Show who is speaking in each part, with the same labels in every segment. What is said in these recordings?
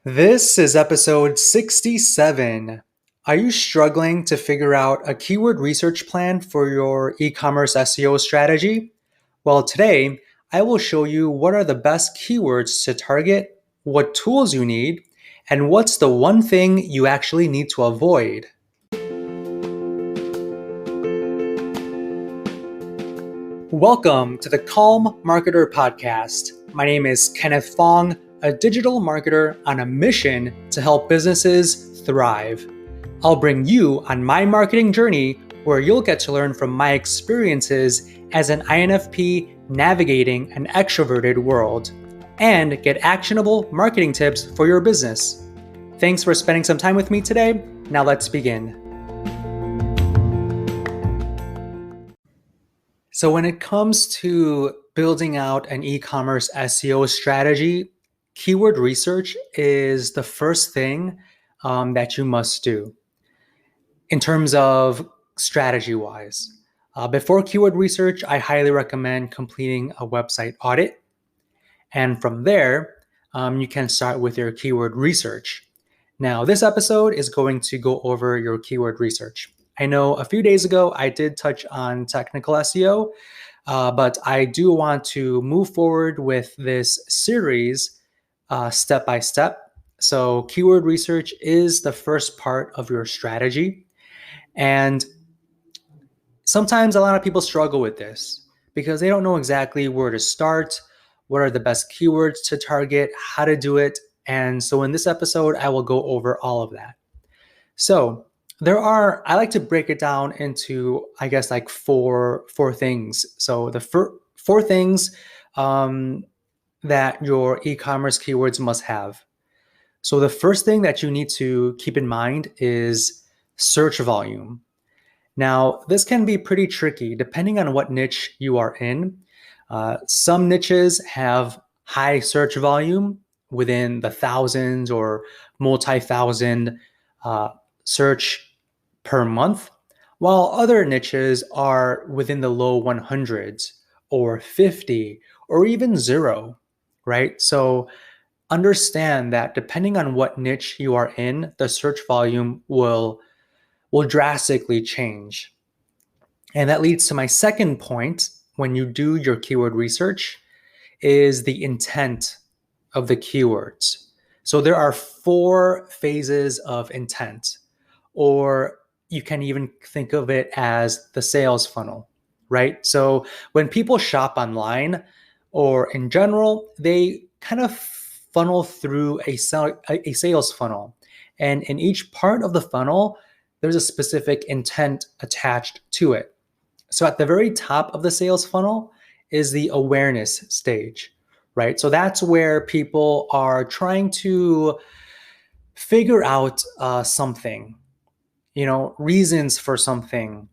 Speaker 1: This is episode 67. Are you struggling to figure out a keyword research plan for your e-commerce SEO strategy? Well, today I will show you what are the best keywords to target, what tools you need, and what's the one thing you actually need to avoid. Welcome to the Calm Marketer Podcast. My name is Kenneth Fong, a digital marketer on a mission to help businesses thrive. I'll bring you on my marketing journey where you'll get to learn from my experiences as an INFP navigating an extroverted world and get actionable marketing tips for your business. Thanks for spending some time with me today. Now let's begin. So when it comes to building out an e-commerce SEO strategy, keyword research is the first thing that you must do in terms of strategy-wise. Before keyword research, I highly recommend completing a website audit. And from there, you can start with your keyword research. Now, this episode is going to go over your keyword research. I know a few days ago I did touch on technical SEO, but I do want to move forward with this series step by step. So keyword research is the first part of your strategy. And sometimes a lot of people struggle with this because they don't know exactly where to start, what are the best keywords to target, how to do it. And so in this episode, I will go over all of that. So I like to break it down into, I guess, like four things. So the four things that your e-commerce keywords must have. So the first thing that you need to keep in mind is search volume. Now, this can be pretty tricky depending on what niche you are in. Some niches have high search volume within the thousands or multi-thousand search per month, while other niches are within the low 100s or 50 or even zero, right? So understand that depending on what niche you are in, the search volume will drastically change. And that leads to my second point when you do your keyword research is the intent of the keywords. So there are 4 phases of intent, or you can even think of it as the sales funnel, right? So when people shop online or in general, they kind of funnel through a sales funnel. And in each part of the funnel, there's a specific intent attached to it. So at the very top of the sales funnel is the awareness stage, right? So that's where people are trying to figure out something, reasons for something,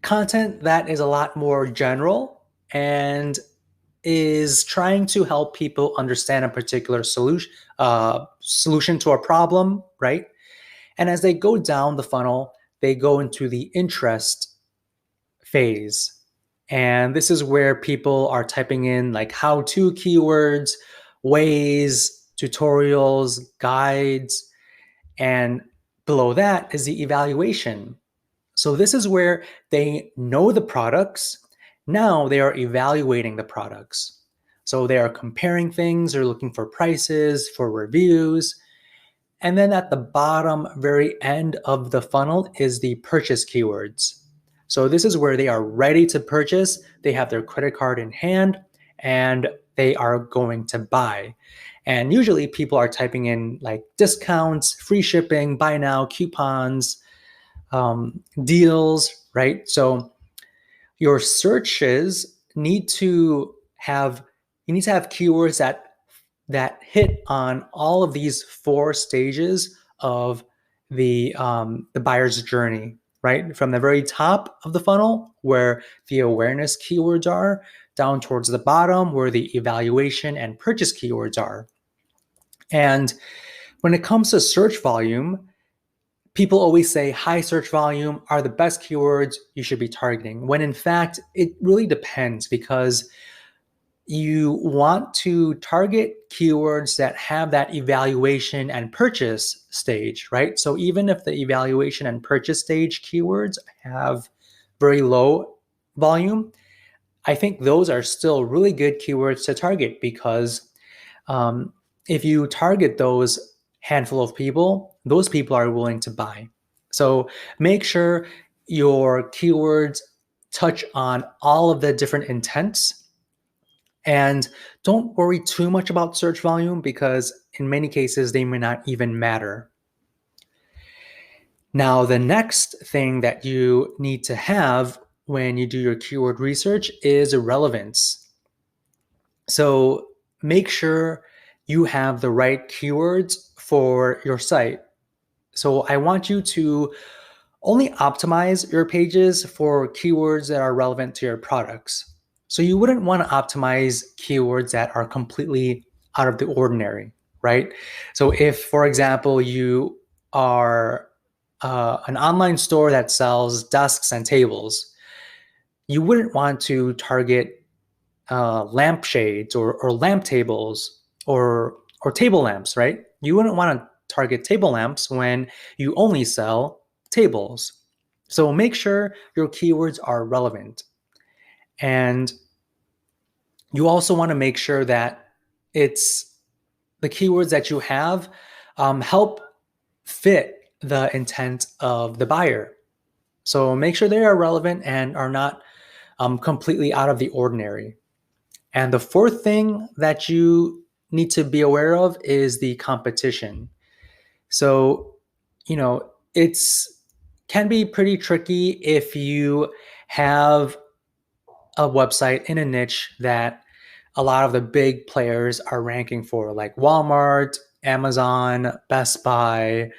Speaker 1: content that is a lot more general and is trying to help people understand a particular solution to a problem, right? And as they go down the funnel, they go into the interest phase. And this is where people are typing in like how-to keywords, ways, tutorials, guides, and below that is the evaluation. So this is where they know the products. Now they are evaluating the products. So they are comparing things, they're looking for prices, for reviews. And then at the bottom, very end of the funnel is the purchase keywords. So this is where they are ready to purchase. They have their credit card in hand and they are going to buy. And usually people are typing in like discounts, free shipping, buy now, coupons, deals, right? So your searches need to have keywords that hit on all of these 4 stages of the buyer's journey, right? From the very top of the funnel where the awareness keywords are, down towards the bottom where the evaluation and purchase keywords are. And when it comes to search volume, people always say high search volume are the best keywords you should be targeting, when in fact, it really depends because you want to target keywords that have that evaluation and purchase stage, right? So even if the evaluation and purchase stage keywords have very low volume, I think those are still really good keywords to target because if you target those handful of people, those people are willing to buy. So make sure your keywords touch on all of the different intents, and don't worry too much about search volume because in many cases they may not even matter. Now, the next thing that you need to have when you do your keyword research is relevance. So make sure you have the right keywords for your site. So I want you to only optimize your pages for keywords that are relevant to your products. So you wouldn't want to optimize keywords that are completely out of the ordinary, right? So if, for example, you are an online store that sells desks and tables, you wouldn't want to target lampshades or lamp tables or table lamps, right? You wouldn't want to target table lamps when you only sell tables. So make sure your keywords are relevant. And you also want to make sure that it's the keywords that you have help fit the intent of the buyer. So make sure they are relevant and are not completely out of the ordinary. And the fourth thing that you need to be aware of is the competition. So, it's can be pretty tricky if you have a website in a niche that a lot of the big players are ranking for, like Walmart, Amazon, Best Buy,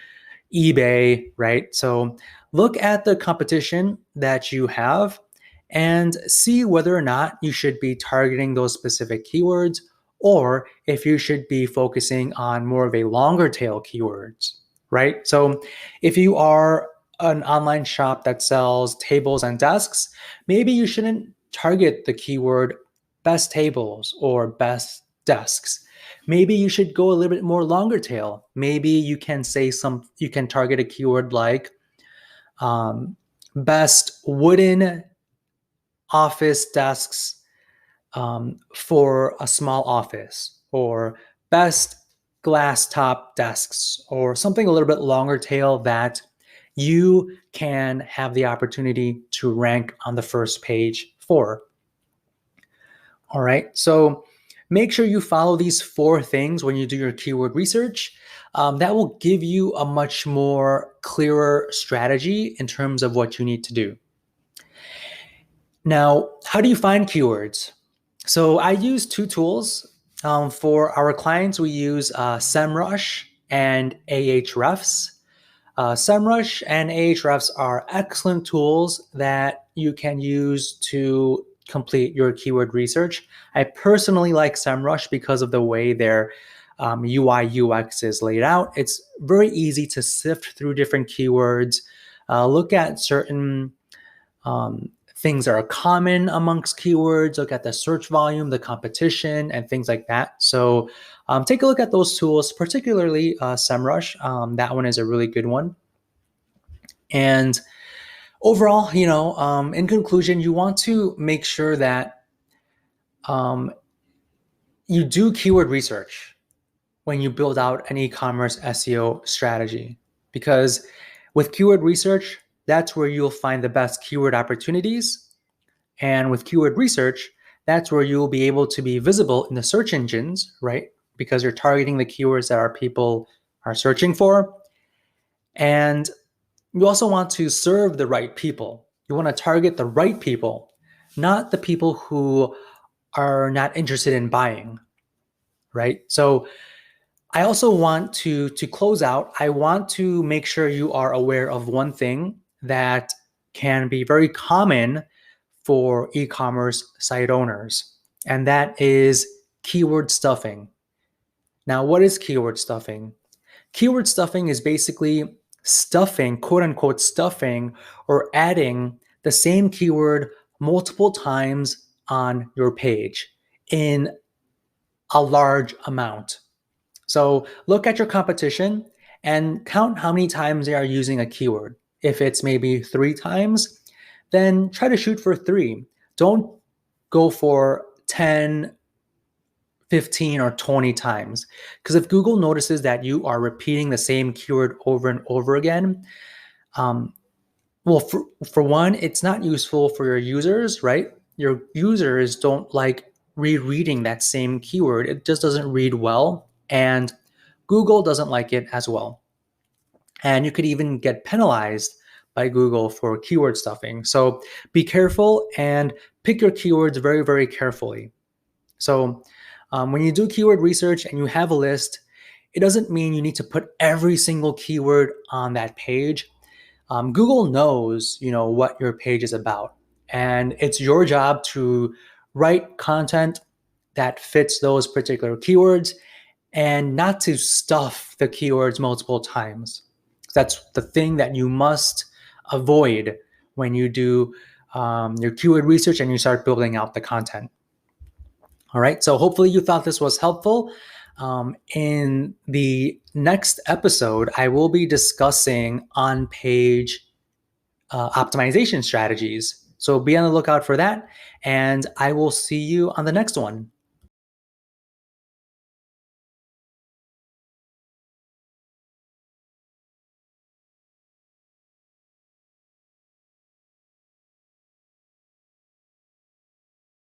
Speaker 1: eBay, right? So look at the competition that you have and see whether or not you should be targeting those specific keywords or if you should be focusing on more of a longer tail keywords, right? So if you are an online shop that sells tables and desks, maybe you shouldn't target the keyword best tables or best desks. Maybe you should go a little bit more longer tail. Maybe you can you can target a keyword like best wooden office desks for a small office, or best glass top desks, or something a little bit longer tail that you can have the opportunity to rank on the first page for. All right, so make sure you follow these 4 things when you do your keyword research. That will give you a much more clearer strategy in terms of what you need to do. Now, how do you find keywords? So I use 2 tools. For our clients, we use SEMrush and Ahrefs. SEMrush and Ahrefs are excellent tools that you can use to complete your keyword research. I personally like SEMrush because of the way their UI UX is laid out. It's very easy to sift through different keywords, look at certain things that are common amongst keywords, look at the search volume, the competition, and things like that. So take a look at those tools, particularly SEMrush. That one is a really good one. And overall, in conclusion, you want to make sure that you do keyword research when you build out an e-commerce SEO strategy, because with keyword research, that's where you'll find the best keyword opportunities. And with keyword research, that's where you'll be able to be visible in the search engines, right? Because you're targeting the keywords that our people are searching for. And you also want to serve the right people. You want to target the right people, not the people who are not interested in buying, right? So I also want to close out, I want to make sure you are aware of one thing that can be very common for e-commerce site owners, and that is keyword stuffing. Now, what is keyword stuffing? Keyword stuffing is basically stuffing, quote unquote, stuffing or adding the same keyword multiple times on your page in a large amount. So look at your competition and count how many times they are using a keyword. If it's maybe 3 times, then try to shoot for 3. Don't go for 10, 15, or 20 times. Because if Google notices that you are repeating the same keyword over and over again, well, for one, it's not useful for your users, right? Your users don't like rereading that same keyword. It just doesn't read well. And Google doesn't like it as well. And you could even get penalized by Google for keyword stuffing. So be careful and pick your keywords very, very carefully. So when you do keyword research and you have a list, it doesn't mean you need to put every single keyword on that page. Google knows, what your page is about, and it's your job to write content that fits those particular keywords and not to stuff the keywords multiple times. That's the thing that you must avoid when you do your keyword research and you start building out the content. All right, so hopefully you thought this was helpful. In the next episode, I will be discussing on-page optimization strategies. So be on the lookout for that, and I will see you on the next one.